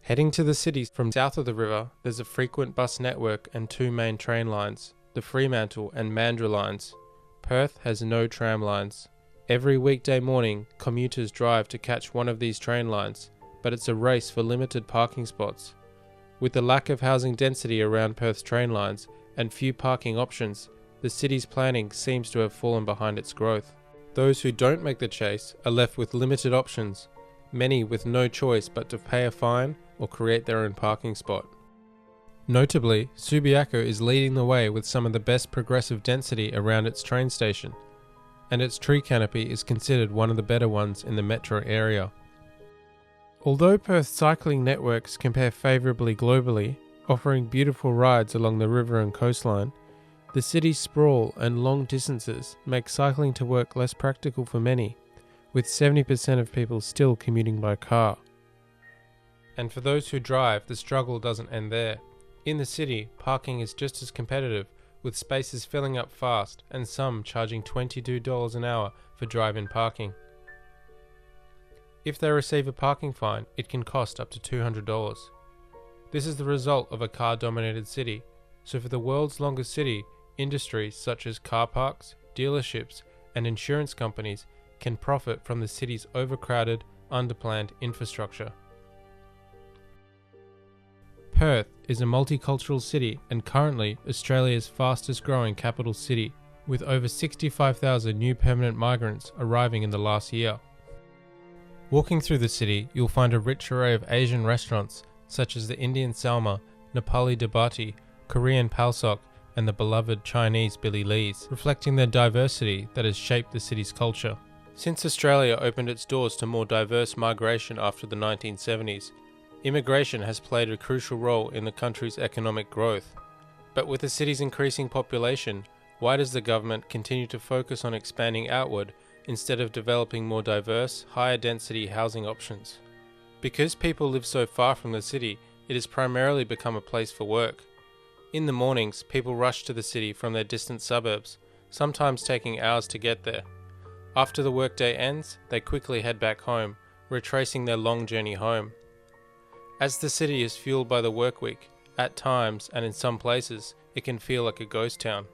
Heading to the city from south of the river, there's a frequent bus network and two main train lines, the Fremantle and Mandurah lines. Perth has no tram lines. Every weekday morning, commuters drive to catch one of these train lines, but it's a race for limited parking spots. With the lack of housing density around Perth's train lines and few parking options, the city's planning seems to have fallen behind its growth. Those who don't make the chase are left with limited options, many with no choice but to pay a fine or create their own parking spot. Notably, Subiaco is leading the way with some of the best progressive density around its train station, and its tree canopy is considered one of the better ones in the metro area. Although Perth's cycling networks compare favourably globally, offering beautiful rides along the river and coastline, the city's sprawl and long distances make cycling to work less practical for many, with 70% of people still commuting by car. And for those who drive, the struggle doesn't end there. In the city, parking is just as competitive, with spaces filling up fast and some charging $22 an hour for drive-in parking. If they receive a parking fine, it can cost up to $200. This is the result of a car-dominated city, so for the world's longest city, industries such as car parks, dealerships, and insurance companies can profit from the city's overcrowded, underplanned infrastructure. Perth is a multicultural city and currently Australia's fastest growing capital city, with over 65,000 new permanent migrants arriving in the last year. Walking through the city, you'll find a rich array of Asian restaurants such as the Indian Salma, Nepali Dabati, Korean Palsok, and the beloved Chinese Billy Lee's, reflecting the diversity that has shaped the city's culture. Since Australia opened its doors to more diverse migration after the 1970s, immigration has played a crucial role in the country's economic growth. But with the city's increasing population, why does the government continue to focus on expanding outward instead of developing more diverse, higher density housing options? Because people live so far from the city, it has primarily become a place for work. In the mornings, people rush to the city from their distant suburbs, sometimes taking hours to get there. After the workday ends, they quickly head back home, retracing their long journey home. As the city is fueled by the work week, at times and in some places, it can feel like a ghost town.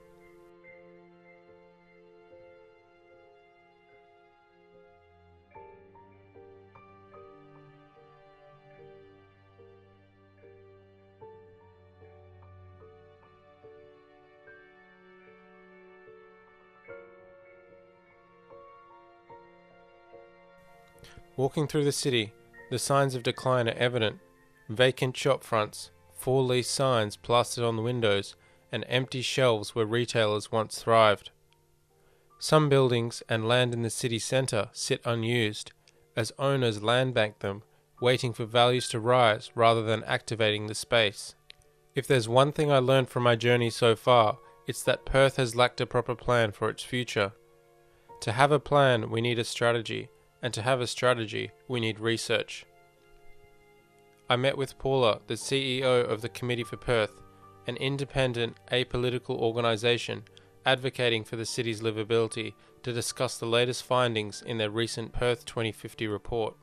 Walking through the city, the signs of decline are evident. Vacant shop fronts, for lease signs plastered on the windows, and empty shelves where retailers once thrived. Some buildings and land in the city centre sit unused, as owners land bank them, waiting for values to rise rather than activating the space. If there's one thing I learned from my journey so far, it's that Perth has lacked a proper plan for its future. To have a plan, we need a strategy, and to have a strategy, we need research. I met with Paula, the CEO of the Committee for Perth, an independent, apolitical organisation advocating for the city's livability, to discuss the latest findings in their recent Perth 2050 report.